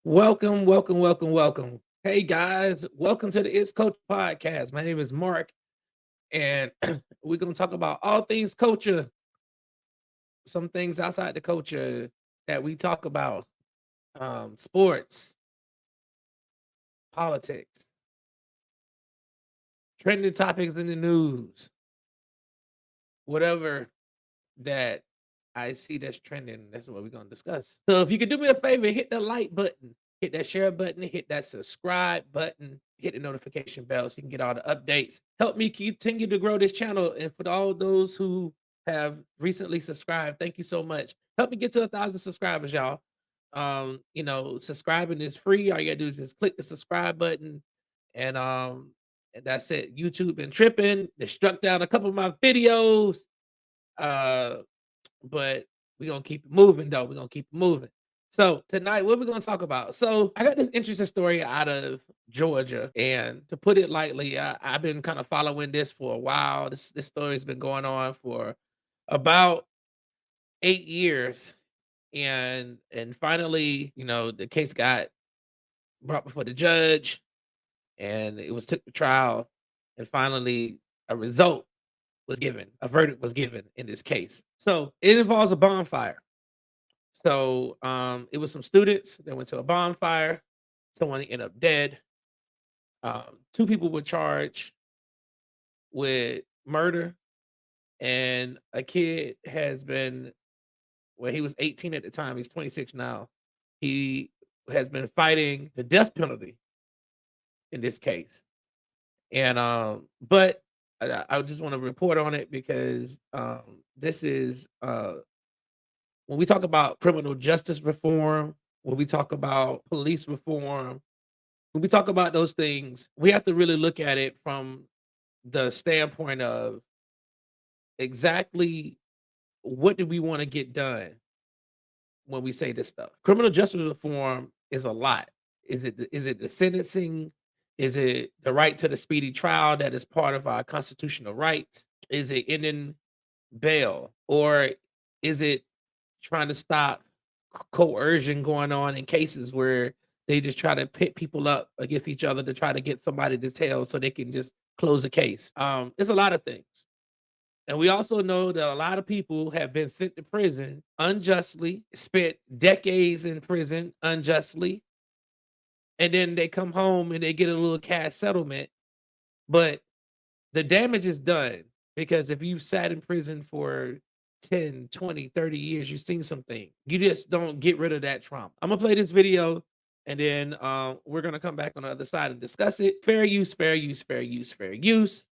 Welcome, welcome, welcome, welcome. Hey guys, welcome to the It's Coach podcast. My name is Mark, and we're going to talk about all things culture, some things outside the culture that we talk about, sports, politics, trending topics in the news, whatever that I see that's trending, that's what we're going to discuss. So if you could do me a favor, hit the like button, hit that share button, hit that subscribe button, hit the notification bell so you can get all the updates. Help me continue to grow this channel. And for all those who have recently subscribed, thank you so much. Help me get to 1,000 subscribers, y'all. Subscribing is free. All you gotta do is just click the subscribe button, and that's it. YouTube been tripping. They struck down a couple of my videos. But we're gonna keep it moving though. We're gonna keep it moving. So tonight, what we're gonna talk about. So I got this interesting story out of Georgia, and to put it lightly, I've been kind of following this for a while. This story's been going on for about 8 years, and finally, the case got brought before the judge, and it was took to trial, and finally a result was given, a verdict was given in this case. So it involves a bonfire. So it was some students that went to a bonfire. Someone ended up dead. Two people were charged with murder, and a kid has been, well, he was 18 at the time. He's 26 now. He has been fighting the death penalty in this case. And but I just want to report on it because this is when we talk about criminal justice reform, when we talk about police reform, when we talk about those things, we have to really look at it from the standpoint of exactly what do we want to get done when we say this stuff. Criminal justice reform is a lot. Is it the sentencing? Is it the right to the speedy trial that is part of our constitutional rights? Is it ending bail? Or is it trying to stop coercion going on in cases where they just try to pit people up against each other to try to get somebody to tell so they can just close the case? It's a lot of things. And we also know that a lot of people have been sent to prison unjustly, spent decades in prison unjustly, and then they come home and they get a little cash settlement. But the damage is done, because if you've sat in prison for 10, 20, 30 years, you've seen something. You just don't get rid of that trauma. I'm gonna play this video, and then we're gonna come back on the other side and discuss it. Fair use, fair use, fair use, fair use.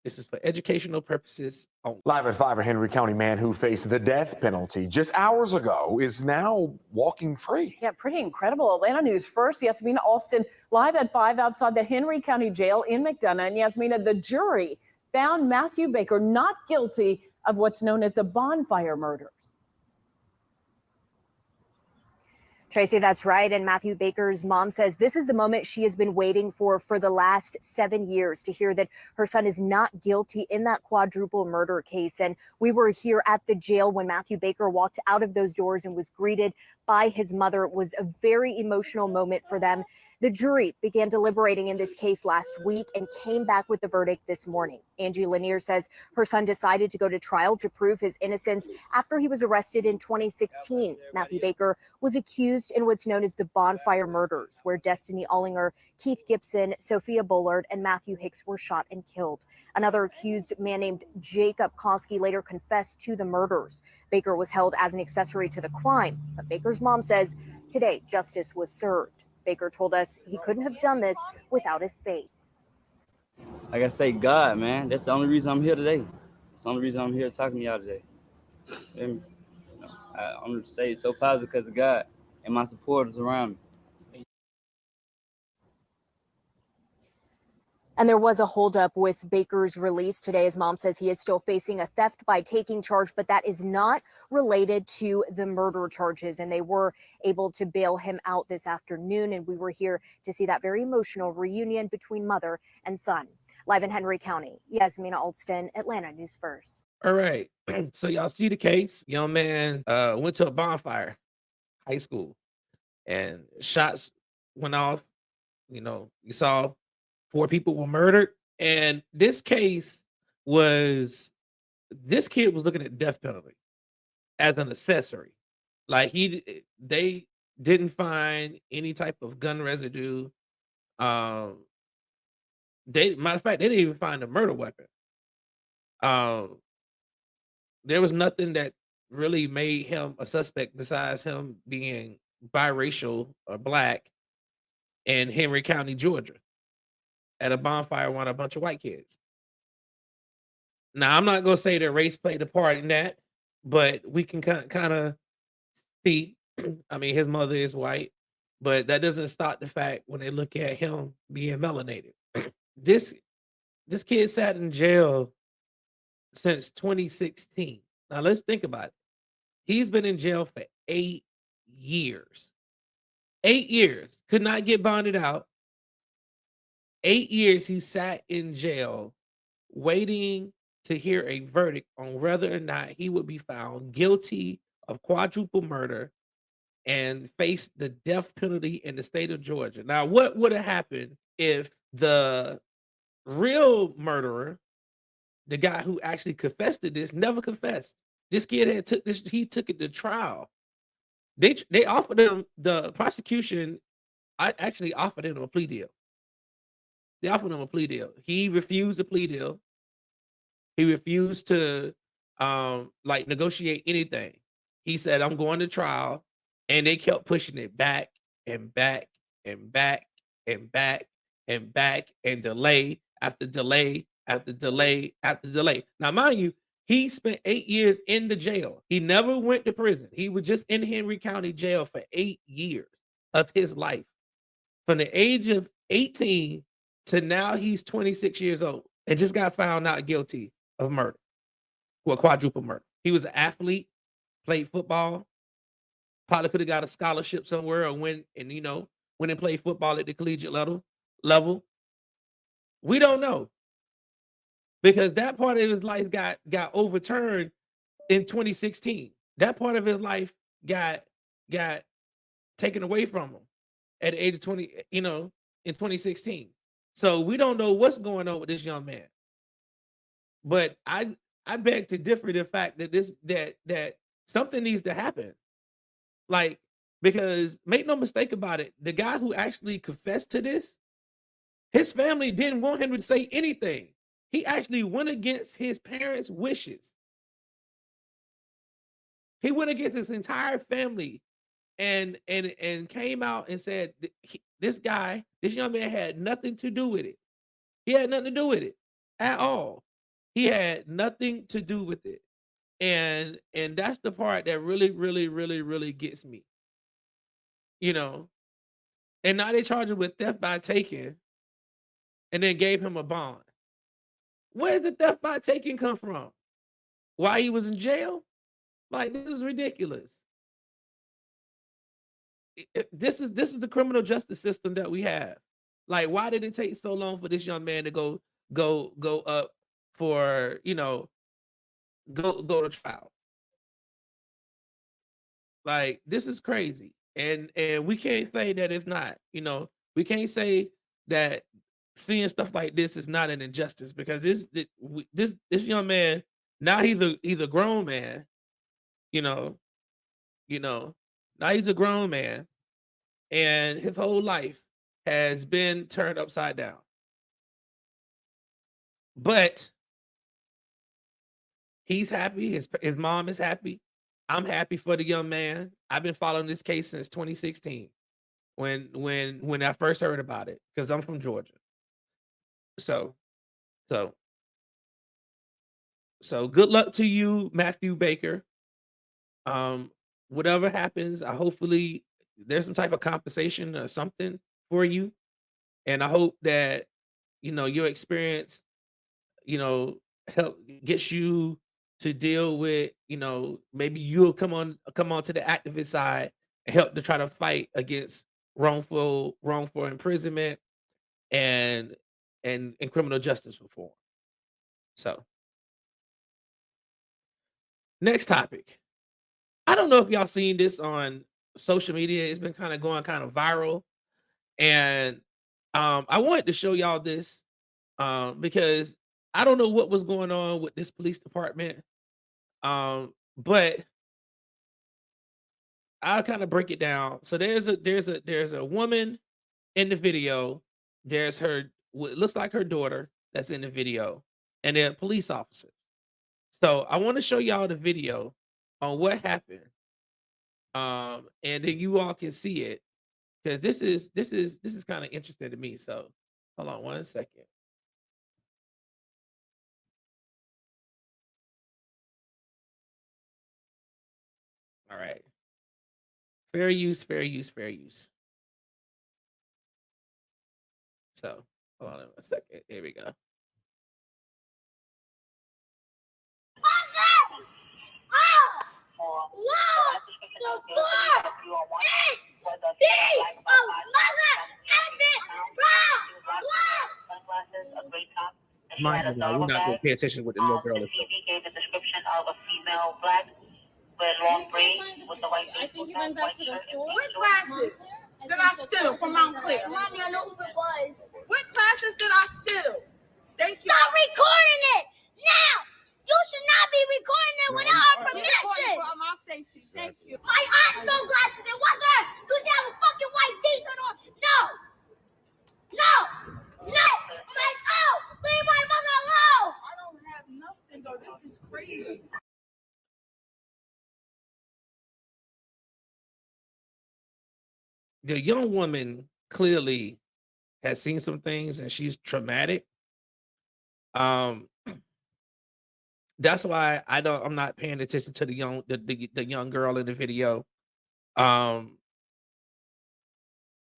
This is for educational purposes only. Live at 5, a Henry County man who faced the death penalty just hours ago is now walking free. Yeah, pretty incredible. Atlanta News first. Yasmina Alston live at 5 outside the Henry County Jail in McDonough. And Yasmina, the jury found Matthew Baker not guilty of what's known as the bonfire murders. Tracy, that's right. And Matthew Baker's mom says this is the moment she has been waiting for the last 7 years, to hear that her son is not guilty in that quadruple murder case. And we were here at the jail when Matthew Baker walked out of those doors and was greeted by his mother. It was a very emotional moment for them. The jury began deliberating in this case last week and came back with the verdict this morning. Angie Lanier says her son decided to go to trial to prove his innocence after he was arrested in 2016. Matthew Baker was accused in what's known as the bonfire murders, where Destiny Ollinger, Keith Gibson, Sophia Bullard, and Matthew Hicks were shot and killed. Another accused man named Jacob Koski later confessed to the murders. Baker was held as an accessory to the crime, but Baker's mom says today justice was served. Baker told us he couldn't have done this without his faith. Like I say, God, man, that's the only reason I'm here today. That's the only reason I'm here talking to y'all today. And, I'm going to stay so positive because of God and my supporters around me. And there was a holdup with Baker's release today. His mom says he is still facing a theft by taking charge, but that is not related to the murder charges. And they were able to bail him out this afternoon. And we were here to see that very emotional reunion between mother and son. Live in Henry County, Yasmina Alston, Atlanta News First. All right. So y'all see the case. Young man went to a bonfire, high school, and shots went off. You saw 4 people were murdered. And this kid was looking at death penalty as an accessory. Like they didn't find any type of gun residue. Matter of fact, they didn't even find a murder weapon. There was nothing that really made him a suspect besides him being biracial or black in Henry County, Georgia, at a bonfire around a bunch of white kids. Now, I'm not gonna say that race played a part in that, but we can kind of see. I mean, his mother is white, but that doesn't stop the fact when they look at him being melanated. This kid sat in jail since 2016. Now let's think about it. He's been in jail for 8 years. 8 years. Could not get bonded out. 8 years he sat in jail waiting to hear a verdict on whether or not he would be found guilty of quadruple murder and face the death penalty in the state of Georgia. Now, what would have happened if the real murderer, the guy who actually confessed to this, never confessed? This kid he took it to trial. They offered him, the prosecution actually offered him a plea deal. They offered him a plea deal. He refused the plea deal. He refused to negotiate anything. He said, "I'm going to trial," and they kept pushing it back and back and back and back and back, and delay after delay after delay after delay. Now, mind you, he spent 8 years in the jail. He never went to prison. He was just in Henry County Jail for 8 years of his life, from the age of 18 to now he's 26 years old, and just got found not guilty of murder, well, quadruple murder. He was an athlete, played football, probably could have got a scholarship somewhere, or went and played football at the collegiate level. We don't know, because that part of his life got overturned in 2016. That part of his life got taken away from him at the age of 20, in 2016. So we don't know what's going on with this young man. But I beg to differ the fact that that something needs to happen. Like, because make no mistake about it, the guy who actually confessed to this, his family didn't want him to say anything. He actually went against his parents' wishes. He went against his entire family and came out and said this young man had nothing to do with it. He had nothing to do with it at all. He had nothing to do with it. And that's the part that really, really, really, really gets me. And now they charge him with theft by taking and then gave him a bond. Where's the theft by taking come from? Why he was in jail? Like, this is ridiculous. This is the criminal justice system that we have. Like, why did it take so long for this young man to go up for, go to trial? Like, this is crazy. And we can't say that it's not, we can't say that seeing stuff like this is not an injustice, because this young man, now he's a grown man, now he's a grown man, and his whole life has been turned upside down. But he's happy. His mom is happy. I'm happy for the young man. I've been following this case since 2016 when I first heard about it, because I'm from Georgia. So good luck to you, Matthew Baker. Whatever happens, hopefully there's some type of compensation or something for you. And I hope that your experience, you know, help gets you to deal with, maybe you'll come on to the activist side and help to try to fight against wrongful imprisonment and and criminal justice reform. So, next topic. I don't know if y'all seen this on social media. It's been kind of going kind of viral, and I wanted to show y'all this because I don't know what was going on with this police department. But I'll kind of break it down. So there's a woman in the video. There's her what looks like her daughter that's in the video, and they're police officers. So I want to show y'all the video on what happened. And then you all can see it because this is kind of interesting to me. So hold on one second. All right. Fair use, fair use, fair use. So hold on a second. Here we go. Mind you, now we're not going to pay attention to what the little girl is doing. Gave a description of a female black with long braids with the white. I think you went back to the store. What classes did I steal from Mount Clear? Mommy, I know who it was. What classes did I steal? Thank you. Stop recording it now. You should not be recording it without our permission. For my safety. Thank you. My aunt stole glasses. It wasn't her. Do she have a fucking white t-shirt on? No. No. No. I'm like, oh, leave my mother alone. I don't have nothing though. This is crazy. The young woman clearly has seen some things and she's traumatic. Um, that's why I'm not paying attention to the young girl in the video. Um,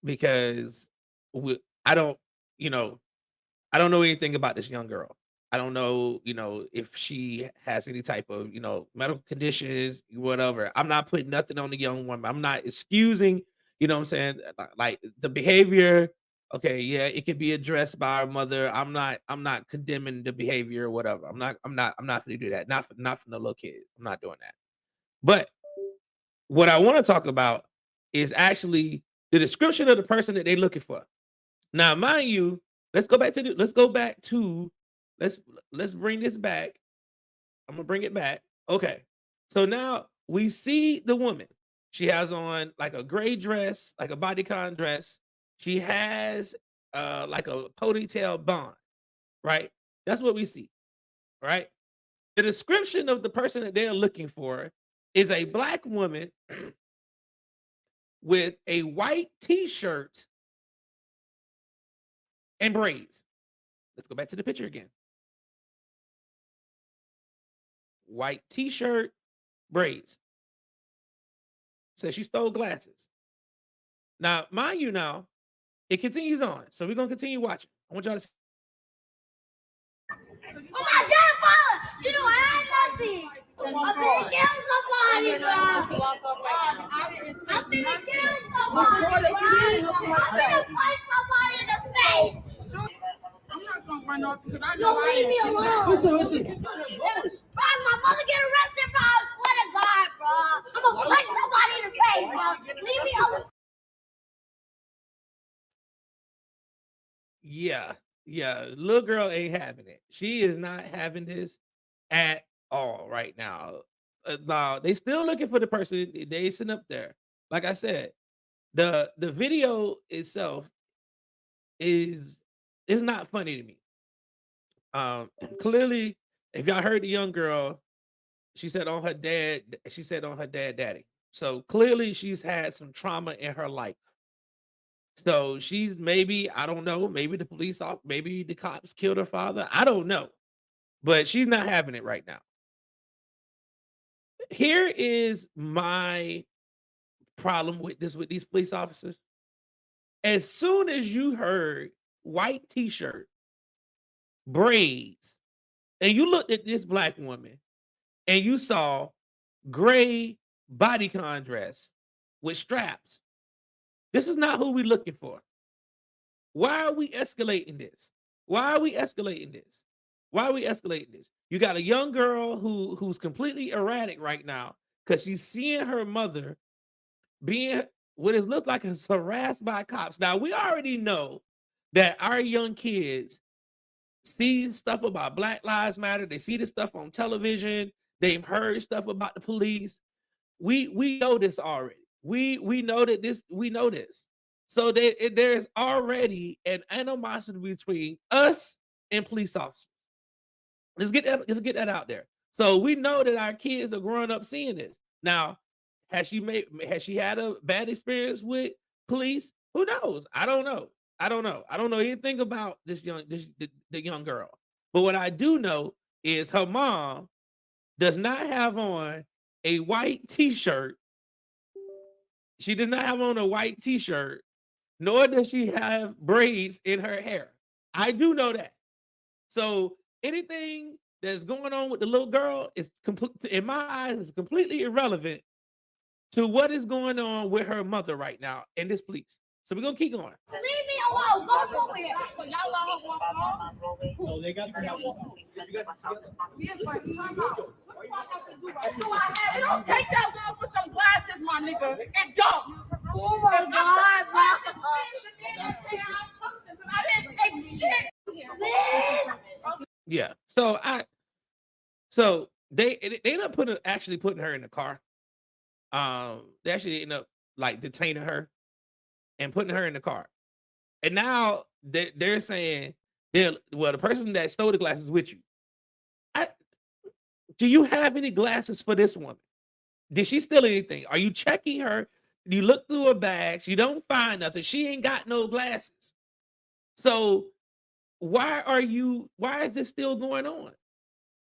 because I don't, you know, I don't know anything about this young girl. I don't know, if she has any type of, medical conditions, whatever. I'm not putting nothing on the young woman. I'm not excusing, you know what I'm saying? Like the behavior, okay, yeah, it can be addressed by our mother. I'm not condemning the behavior or whatever. I'm not gonna do that. Not for the little kid. I'm not doing that. But what I want to talk about is actually the description of the person that they're looking for. Now, mind you, let's go back to let's bring this back. I'm gonna bring it back. Okay. So now we see the woman. She has on like a gray dress, like a bodycon dress. She has like a ponytail bun, right? That's what we see, right? The description of the person that they're looking for is a black woman with a white t-shirt and braids. Let's go back to the picture again. White t-shirt, braids. Says she stole glasses. Now, mind you, now it continues on, so we're gonna continue watching. I want y'all to see. Oh my God, Father! You know I had nothing. I'm gonna kill somebody, bro. I'm gonna kill somebody, bro. I'm gonna punch somebody in the face. I'm not gonna run off because I Yo, know leave me alone. Listen. Bro, my mother get arrested, bro. I swear to God, bro. I'm gonna punch somebody in the face, bro. Leave me alone. Yeah, little girl ain't having it. She is not having this at all right now. Now they still looking for the person. They sitting up there. Like I said, the video itself is not funny to me. Clearly, if y'all heard the young girl, she said on her dad, daddy. So clearly she's had some trauma in her life. So she's maybe, I don't know, maybe maybe the cops killed her father. I don't know. But she's not having it right now. Here is my problem with these police officers. As soon as you heard white t-shirt braids, and you looked at this black woman and you saw gray bodycon dress with straps. This is not who we're looking for. Why are we escalating this? Why are we escalating this? Why are we escalating this? You got a young girl who's completely erratic right now because she's seeing her mother being what it looks like is harassed by cops. Now we already know that our young kids see stuff about Black Lives Matter. They see this stuff on television. They've heard stuff about the police. We know this already. We know that this. We know this. So there's already an animosity between us and police officers. Let's get that out there. So we know that our kids are growing up seeing this. Now, has she had a bad experience with police? Who knows? I don't know. I don't know. I don't know anything about the young girl. But what I do know is her mom does not have on a white t-shirt. She does not have on a white t-shirt, nor does she have braids in her hair. I do know that. So anything that's going on with the little girl is in my eyes, is completely irrelevant to what is going on with her mother right now in this police. So we're gonna keep going. Leave me alone. Go somewhere. So y'all let her walk off? No, they got Yeah, to but time out. What do I have to do right now? You don't take that girl for some glasses, my nigga. And don't. Oh my God, bro. I didn't take shit. Please. Yeah. So they end up actually putting her in the car. They actually end up like detaining her and putting her in the car. And now they're saying, well, the person that stole the glasses with you. Do you have any glasses for this woman? Did she steal anything? Are you checking her? You look through her bags, you don't find nothing. She ain't got no glasses. So why is this still going on?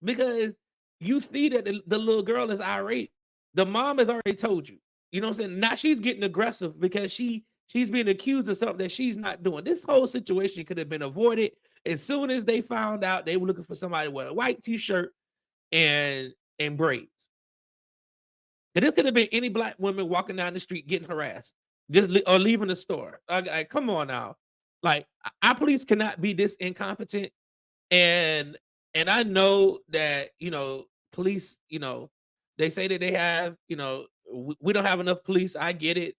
Because you see that the little girl is irate. The mom has already told you. You know what I'm saying? Now she's getting aggressive because she's being accused of something that she's not doing. This whole situation could have been avoided as soon as they found out they were looking for somebody with a white t-shirt and braids. And this could have been any black woman walking down the street getting harassed, or leaving the store. Come on now, like our police cannot be this incompetent. And I know that police. They say that they have. We don't have enough police. I get it.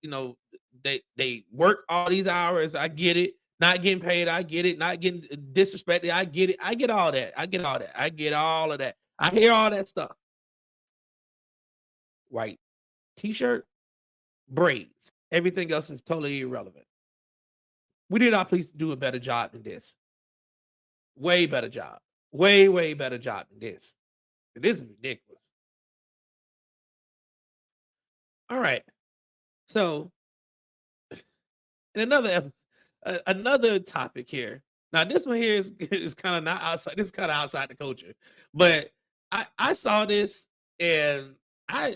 They work all these hours. I get it. Not getting paid. I get it. Not getting disrespected. I get it. I get all that. I get all that. I get all of that. I hear all that stuff. White t-shirt, braids. Everything else is totally irrelevant. We need our police to do a better job than this. Way better job. Way better job than this. This is ridiculous. All right. So, in another topic here. Now, this one here is kind of not outside. This is kind of outside the culture, but I saw this and I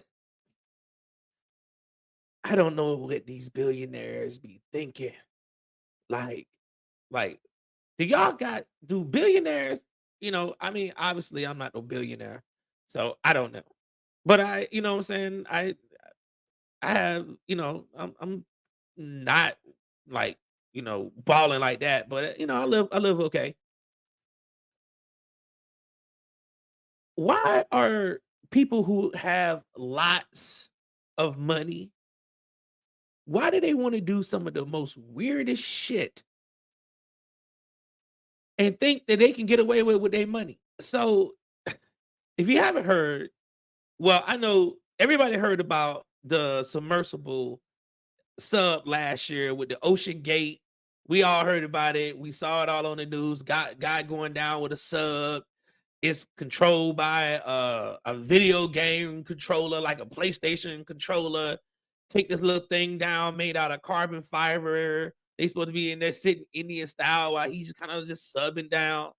don't know what these billionaires be thinking. Like, do billionaires, I mean, obviously I'm not no billionaire, so I don't know. But you know what I'm saying? I have, I'm not like, balling like that, but I live okay. Why are people who have lots of money, why do they want to do some of the most weirdest shit and think that they can get away with their money? So if you haven't heard, well, I know everybody heard about the submersible sub last year with the Ocean Gate. We all heard about it. We saw it all on the news. Guy going down with a sub. It's controlled by a video game controller, like a PlayStation controller. Take this little thing down made out of carbon fiber. They supposed to be in there sitting Indian style while he's kind of just subbing down.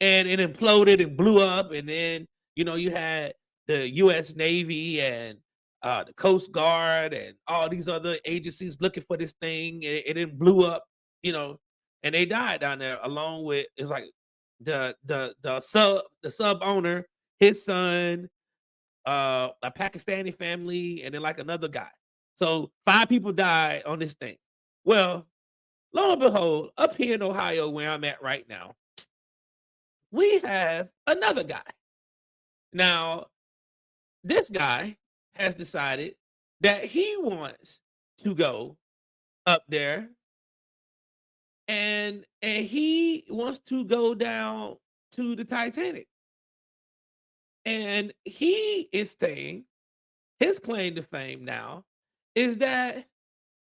And it imploded and blew up. And then, you had the U.S. Navy and the Coast Guard and all these other agencies looking for this thing. And it blew up, and they died down there along with, it's like the sub owner, his son, a Pakistani family, and then like another guy. So 5 people died on this thing. Well, lo and behold, up here in Ohio, where I'm at right now, we have another guy. Now, this guy has decided that he wants to go up there and he wants to go down to the Titanic. And he is saying his claim to fame now is that,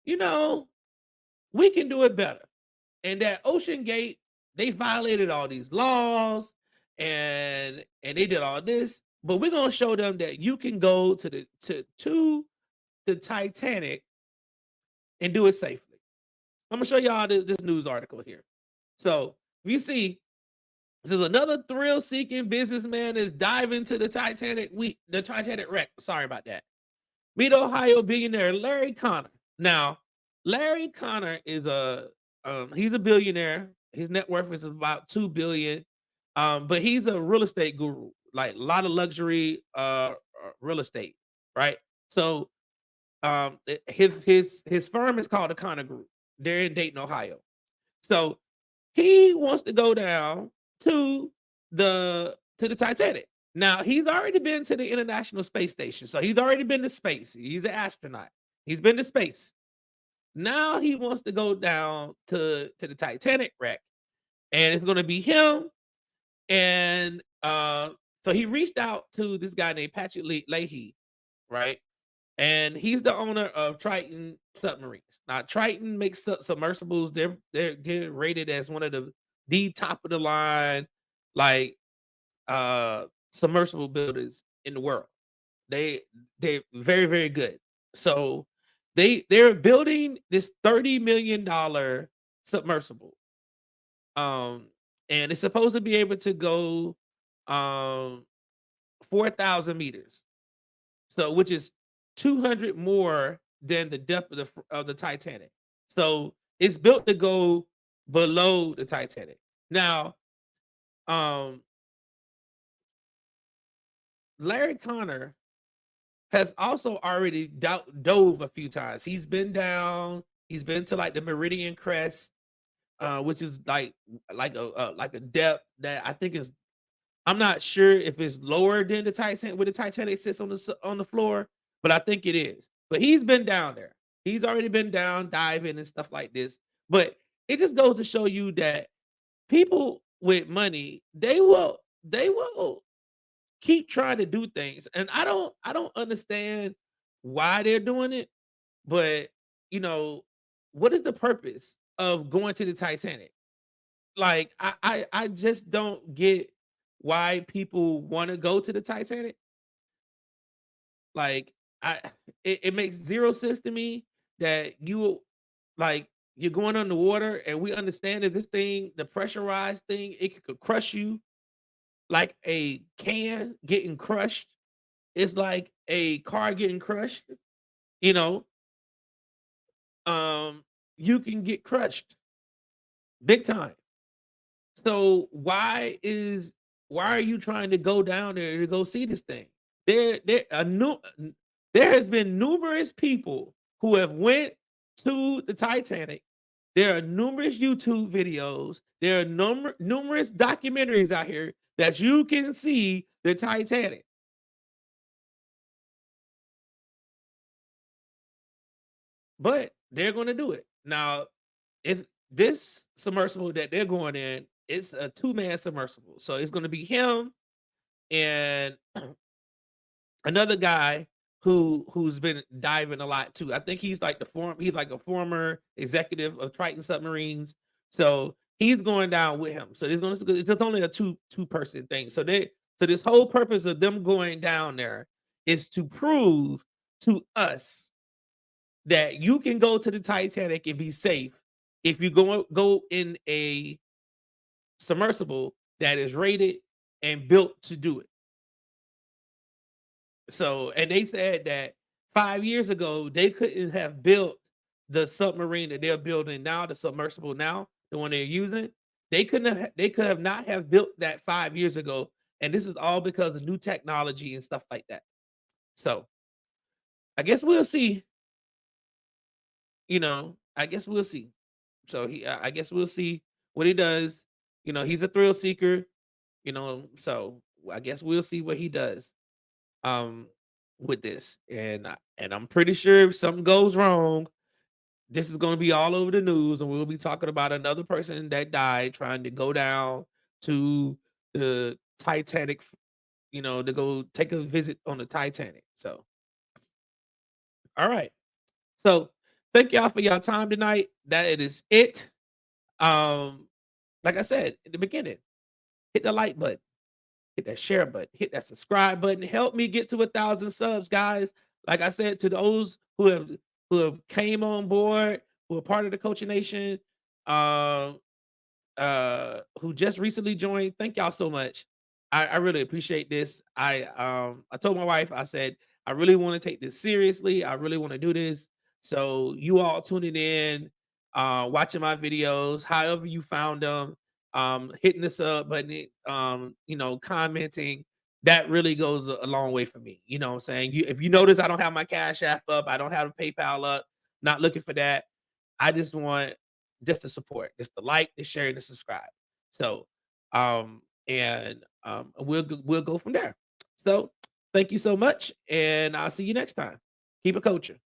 you know, we can do it better. And that Ocean Gate, they violated all these laws and they did all this, but we're gonna show them that you can go to the Titanic and do it safely. I'm gonna show y'all this news article here. So if you see, this is another thrill-seeking businessman is diving to the Titanic. The Titanic wreck. Sorry about that. Meet Ohio billionaire Larry Connor. Now, Larry Connor is he's a billionaire. His net worth is about $2 billion. But he's a real estate guru, like a lot of luxury real estate, right? So his firm is called the Connor Group. They're in Dayton, Ohio. So he wants to go down to the Titanic. Now, he's already been to the International Space Station. So he's already been to space. He's an astronaut. He's been to space. Now he wants to go down to the Titanic wreck. And it's going to be him. And so he reached out to this guy named Patrick Leahy, right? And he's the owner of Triton submarines. Now, Triton makes submersibles. They're rated as one of the top of the line, like submersible builders in the world. They're very, very good. So they're building this $30 million submersible. And it's supposed to be able to go 4,000 meters. So which is 200 more than the depth of the Titanic. So it's built to go below the Titanic. Now, Larry Connor has also already dove a few times. He's been down. He's been to like the Meridian Crest, which is like a depth that I think is. I'm not sure if it's lower than the Titanic, where the Titanic sits on the floor, but I think it is. But he's been down there. He's already been down diving and stuff like this. But it just goes to show you that people with money, they will keep trying to do things. And I don't understand why they're doing it, but you know, what is the purpose of going to the Titanic? Like I just don't get why people want to go to the Titanic. Like it makes zero sense to me that you're going underwater, and we understand that this thing, the pressurized thing, it could crush you like a can getting crushed. It's like a car getting crushed, you know. You can get crushed big time. So why are you trying to go down there to go see this thing? There there has been numerous people who have went to the Titanic. There are numerous YouTube videos. There are numerous documentaries out here that you can see the Titanic. But they're going to do it. Now, if this submersible that they're going in, it's a 2-man submersible. So it's going to be him and another guy who's been diving a lot too. I think he's like he's like a former executive of Triton submarines. So he's going down with him. So it's just only a two-person thing. So this whole purpose of them going down there is to prove to us that you can go to the Titanic and be safe if you go in a submersible that is rated and built to do it. So, and they said that 5 years ago, they couldn't have built the submarine that they're building now, the submersible now, the one they're using. They could have not have built that 5 years ago, and this is all because of new technology and stuff like that. So I guess we'll see. I guess we'll see. So I guess we'll see what he does. He's a thrill seeker. So I guess we'll see what he does um with this. And I'm pretty sure if something goes wrong, this is going to be all over the news, and we'll be talking about another person that died trying to go down to the Titanic, to go take a visit on the Titanic. So, all right. So, thank y'all for your time tonight. That is it. Um, like I said in the beginning, hit the like button, hit that share button, hit that subscribe button. Help me get to 1,000 subs, guys. Like I said, to those who have came on board, who are part of the Coaching Nation, um, who just recently joined. Thank y'all so much. I really appreciate this. I told my wife, I said, I really want to take this seriously. I really want to do this. So you all tuning in, watching my videos, however you found them, hitting the sub button, commenting, that really goes a long way for me. You know what I'm saying? If you notice, I don't have my Cash App up, I don't have a PayPal up, not looking for that. I just want just the support, just the like, the share, and the subscribe. So, we'll go from there. So, thank you so much, and I'll see you next time. Keep it coaching.